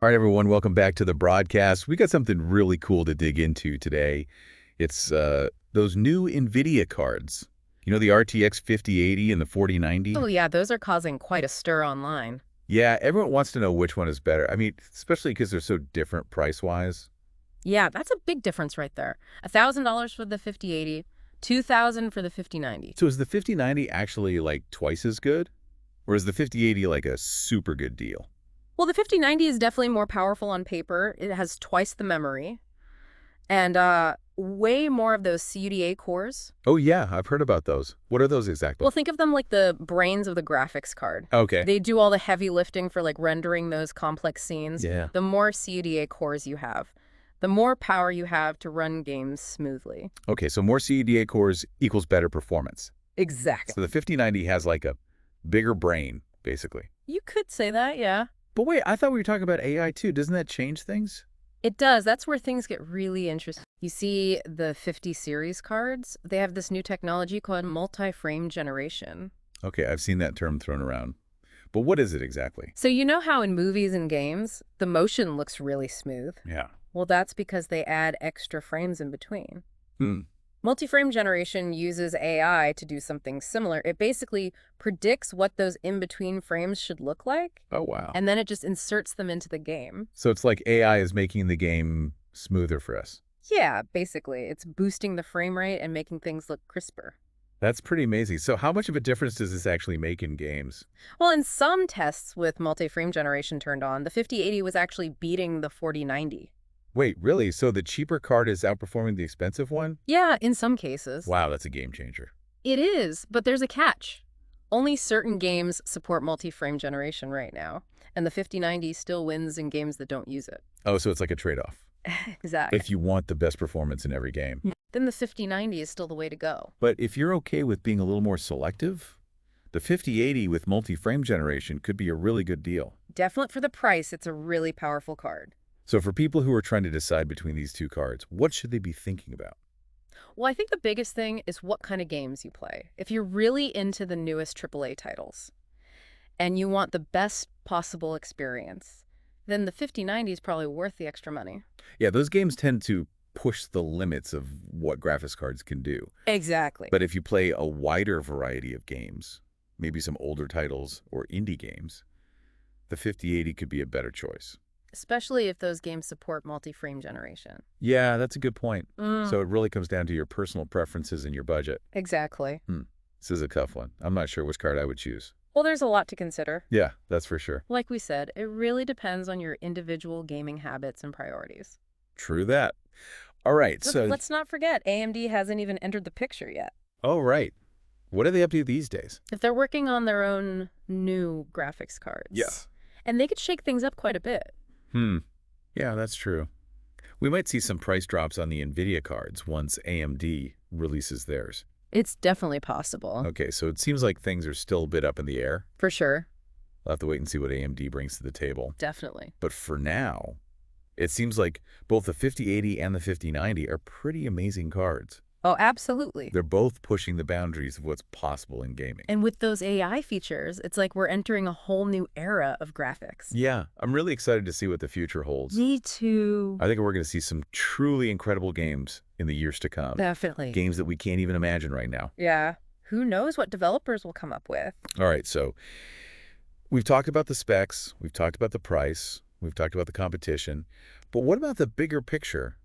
All right, everyone, welcome back to the broadcast. We got something really cool to dig into today. It's those new NVIDIA cards. You know, the RTX 5080 and the 4090? Oh, yeah, those are causing quite a stir online. Yeah, everyone wants to know which one is better. I mean, especially because they're so different price-wise. Yeah, that's a big difference right there. $1,000 for the 5080, 2,000 for the 5090. So is the 5090 actually like twice as good? Or is the 5080 like a super good deal? Well, the 5090 is definitely more powerful on paper. It has twice the memory and way more of those CUDA cores. Oh, yeah, I've heard about those. What are those exactly? Well, think of them like the brains of the graphics card. Okay. They do all the heavy lifting for like rendering those complex scenes. Yeah. The more CUDA cores you have, the more power you have to run games smoothly. Okay, so more CEDA cores equals better performance. Exactly. So the 5090 has like a bigger brain, basically. You could say that, yeah. But wait, I thought we were talking about AI too. Doesn't that change things? It does. That's where things get really interesting. You see the 50 series cards, they have this new technology called multi-frame generation. Okay, I've seen that term thrown around. But what is it exactly? So you know how in movies and games, the motion looks really smooth? Yeah. Well, that's because they add extra frames in between. Hmm. Multi-frame generation uses AI to do something similar. It basically predicts what those in-between frames should look like, Oh, wow. and then it just inserts them into the game. So it's like AI is making the game smoother for us. Yeah, basically. It's boosting the frame rate and making things look crisper. That's pretty amazing. So how much of a difference does this actually make in games? Well, in some tests with multi-frame generation turned on, the 5080 was actually beating the 4090. Wait, really? So the cheaper card is outperforming the expensive one? Yeah, in some cases. Wow, that's a game changer. It is, but there's a catch. Only certain games support multi-frame generation right now, and the 5090 still wins in games that don't use it. Oh, so it's like a trade-off. Exactly. If you want the best performance in every game. Then the 5090 is still the way to go. But if you're okay with being a little more selective, the 5080 with multi-frame generation could be a really good deal. Definitely for the price, it's a really powerful card. So for people who are trying to decide between these two cards, what should they be thinking about? Well, I think the biggest thing is what kind of games you play. If you're really into the newest AAA titles and you want the best possible experience, then the 5090 is probably worth the extra money. Yeah, those games tend to push the limits of what graphics cards can do. Exactly. But if you play a wider variety of games, maybe some older titles or indie games, the 5080 could be a better choice. Especially if those games support multi-frame generation. Yeah, that's a good point. Mm. So it really comes down to your personal preferences and your budget. Exactly. This is a tough one. I'm not sure which card I would choose. Well, there's a lot to consider. Yeah, that's for sure. Like we said, it really depends on your individual gaming habits and priorities. True that. All right, But so... let's not forget, AMD hasn't even entered the picture yet. Oh, right. What are they up to these days? If they're working on their own new graphics cards. Yeah. And they could shake things up quite a bit. Yeah, that's true. We might see some price drops on the NVIDIA cards once AMD releases theirs. It's definitely possible. Okay, so it seems like things are still a bit up in the air. For sure. We'll have to wait and see what AMD brings to the table. Definitely. But for now, it seems like both the 5080 and the 5090 are pretty amazing cards. Oh, absolutely. They're both pushing the boundaries of what's possible in gaming. And with those AI features, it's like we're entering a whole new era of graphics. Yeah, I'm really excited to see what the future holds. Me too. I think we're going to see some truly incredible games in the years to come. Definitely. Games that we can't even imagine right now. Yeah. Who knows what developers will come up with? All right, so we've talked about the specs, we've talked about the price, we've talked about the competition, but what about the bigger picture?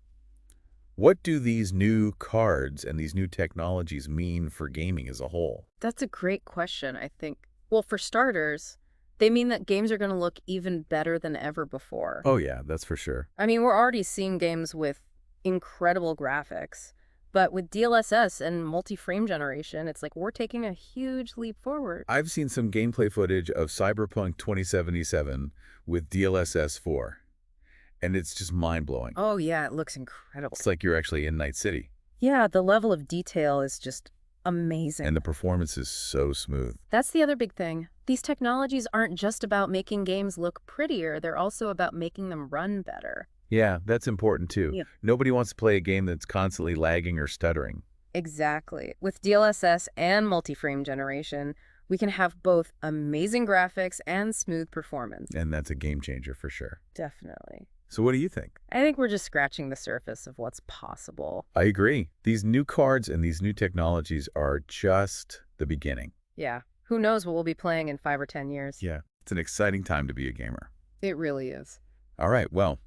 What do these new cards and these new technologies mean for gaming as a whole? That's a great question, I think. Well, for starters, they mean that games are going to look even better than ever before. Oh yeah, that's for sure. I mean, we're already seeing games with incredible graphics, but with DLSS and multi-frame generation, it's like we're taking a huge leap forward. I've seen some gameplay footage of Cyberpunk 2077 with DLSS 4, and it's just mind-blowing. Oh yeah, it looks incredible. It's like you're actually in Night City. Yeah, the level of detail is just amazing. And the performance is so smooth. That's the other big thing. These technologies aren't just about making games look prettier, they're also about making them run better. Yeah, that's important too. Yeah. Nobody wants to play a game that's constantly lagging or stuttering. Exactly. With DLSS and multi-frame generation, We can have both amazing graphics and smooth performance. And that's a game changer for sure. Definitely. So what do you think? I think we're just scratching the surface of what's possible. I agree. These new cards and these new technologies are just the beginning. Yeah. Who knows what we'll be playing in 5 or 10 years? Yeah. It's an exciting time to be a gamer. It really is. All right. Well,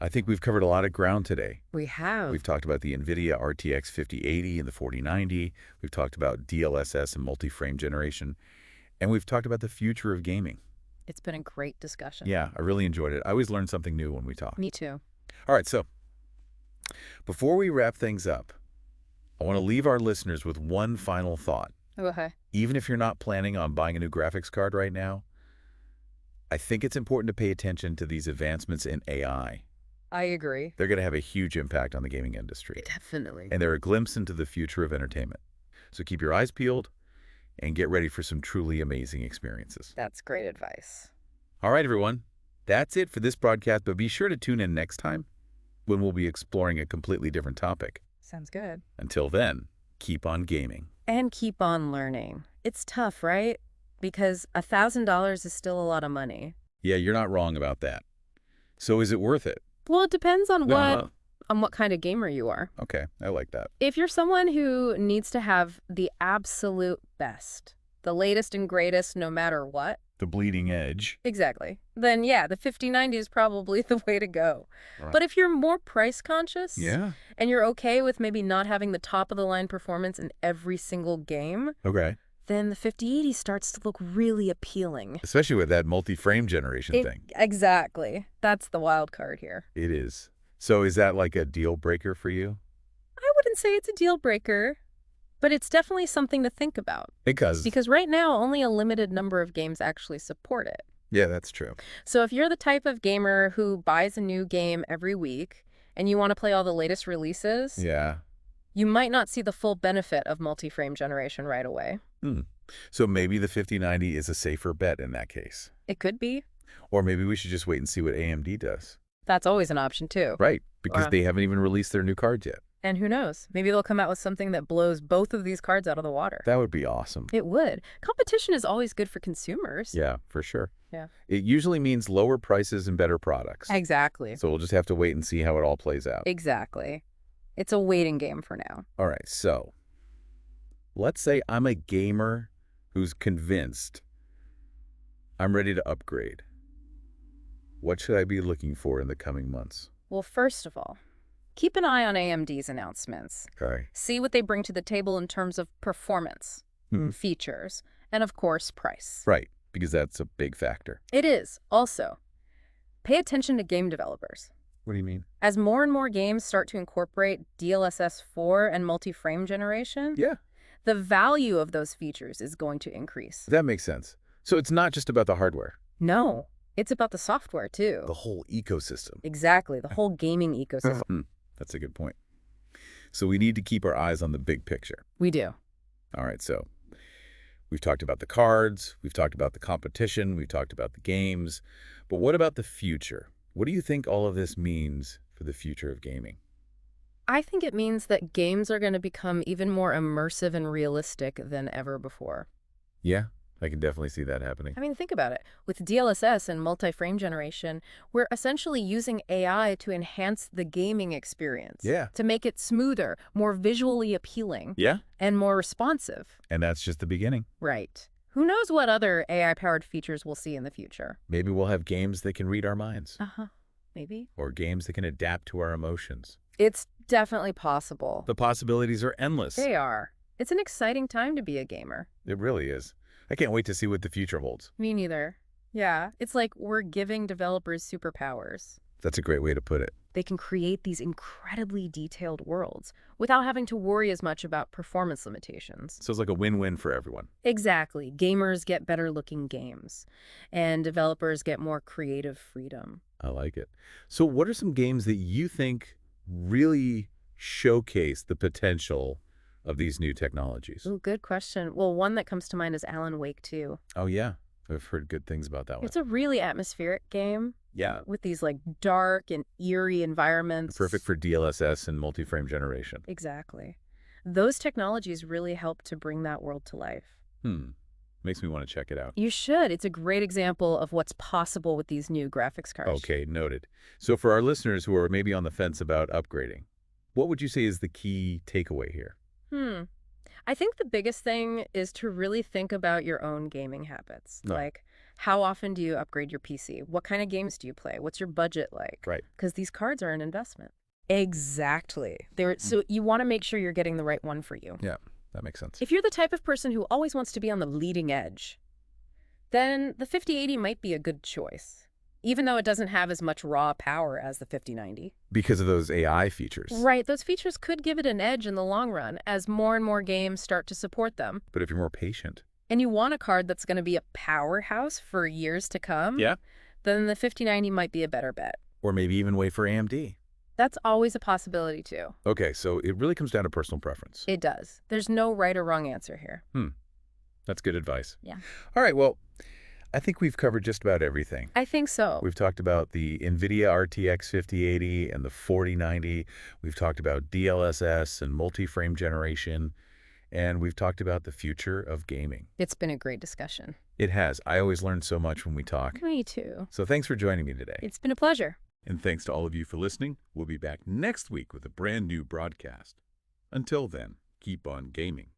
I think we've covered a lot of ground today. We have. We've talked about the NVIDIA RTX 5080 and the 4090. We've talked about DLSS and multi-frame generation. And we've talked about the future of gaming. It's been a great discussion. Yeah, I really enjoyed it. I always learn something new when we talk. Me too. All right, so before we wrap things up, I want to leave our listeners with one final thought. Okay. Even if you're not planning on buying a new graphics card right now, I think it's important to pay attention to these advancements in AI. I agree. They're going to have a huge impact on the gaming industry. Definitely. And they're a glimpse into the future of entertainment. So keep your eyes peeled and get ready for some truly amazing experiences. That's great advice. All right, everyone. That's it for this broadcast, but be sure to tune in next time when we'll be exploring a completely different topic. Sounds good. Until then, keep on gaming. And keep on learning. It's tough, right? Because $1,000 is still a lot of money. Yeah, you're not wrong about that. So is it worth it? Well, it depends on Uh-huh. what kind of gamer you are. Okay, I like that. If you're someone who needs to have the absolute best, the latest and greatest no matter what, The bleeding edge. exactly, then yeah, the 5090 is probably the way to go. Right. But if you're more price conscious Yeah. and you're okay with maybe not having the top of the line performance in every single game, Okay. then the 5080 starts to look really appealing. Especially with that multi-frame generation thing. Exactly. That's the wild card here. It is. So is that like a deal breaker for you? I wouldn't say it's a deal breaker, but it's definitely something to think about. Because Right now, only a limited number of games actually support it. yeah, that's true. So if you're the type of gamer who buys a new game every week and you want to play all the latest releases, Yeah. you might not see the full benefit of multi-frame generation right away. So maybe the 5090 is a safer bet in that case. It could be. Or maybe we should just wait and see what AMD does. That's always an option too. Right, because Or- they haven't even released their new cards yet. And who knows? Maybe they'll come out with something that blows both of these cards out of the water. That would be awesome. It would. Competition is always good for consumers. Yeah, for sure. Yeah. It usually means lower prices and better products. Exactly. So we'll just have to wait and see how it all plays out. Exactly. It's a waiting game for now. All right, so let's say I'm a gamer who's convinced I'm ready to upgrade. What should I be looking for in the coming months? Well, first of all, keep an eye on AMD's announcements. Okay. See what they bring to the table in terms of performance, features, and of course, price. Right, because that's a big factor. It is. Also, pay attention to game developers. What do you mean? As more and more games start to incorporate DLSS 4 and multi-frame generation, Yeah, the value of those features is going to increase. that makes sense. So it's not just about the hardware, No, it's about the software too. the whole ecosystem. Exactly, the whole gaming ecosystem. That's a good point. So we need to keep our eyes on the big picture. We do. All right, so we've talked about the cards, we've talked about the competition, we've talked about the games, but what about the future? What do you think all of this means for the future of gaming? I think it means that games are going to become even more immersive and realistic than ever before. Yeah, I can definitely see that happening. I mean, think about it. With DLSS and multi-frame generation, we're essentially using AI to enhance the gaming experience. Yeah. To make it smoother, more visually appealing, Yeah, and more responsive. and that's just the beginning. Right. Who knows what other AI-powered features we'll see in the future? Maybe we'll have games that can read our minds, Uh-huh. Maybe. or games that can adapt to our emotions. It's definitely possible. The possibilities are endless. They are. It's an exciting time to be a gamer. It really is. I can't wait to see what the future holds. Me neither. Yeah, it's like we're giving developers superpowers. That's a great way to put it. They can create these incredibly detailed worlds without having to worry as much about performance limitations. So it's like a win-win for everyone. Exactly. Gamers get better looking games, and developers get more creative freedom. I like it. So what are some games that you think really showcase the potential of these new technologies? Ooh, good question. Well, one that comes to mind is Alan Wake 2. Oh, yeah. I've heard good things about that one. It's a really atmospheric game Yeah. with these like dark and eerie environments. Perfect for DLSS and multi-frame generation. Exactly. Those technologies really help to bring that world to life. Makes me want to check it out. You should. It's a great example of what's possible with these new graphics cards. Okay, noted. So for our listeners who are maybe on the fence about upgrading, what would you say is the key takeaway here? I think the biggest thing is to really think about your own gaming habits. No. Like, how often do you upgrade your PC? What kind of games do you play? What's your budget like? Right. Because these cards are an investment. Exactly. So you want to make sure you're getting the right one for you. Yeah, that makes sense. If you're the type of person who always wants to be on the leading edge, then the 5080 might be a good choice, even though it doesn't have as much raw power as the 5090. Because of those AI features. Right, those features could give it an edge in the long run as more and more games start to support them. But if you're more patient. And you want a card that's going to be a powerhouse for years to come, Yeah. then the 5090 might be a better bet. Or maybe even wait for AMD. That's always a possibility, too. Okay, so it really comes down to personal preference. It does. There's no right or wrong answer here. That's good advice. Yeah. All right, well, I think we've covered just about everything. I think so. We've talked about the NVIDIA RTX 5080 and the 4090. We've talked about DLSS and multi-frame generation. And we've talked about the future of gaming. It's been a great discussion. It has. I always learn so much when we talk. Me too. So thanks for joining me today. It's been a pleasure. And thanks to all of you for listening. We'll be back next week with a brand new broadcast. Until then, keep on gaming.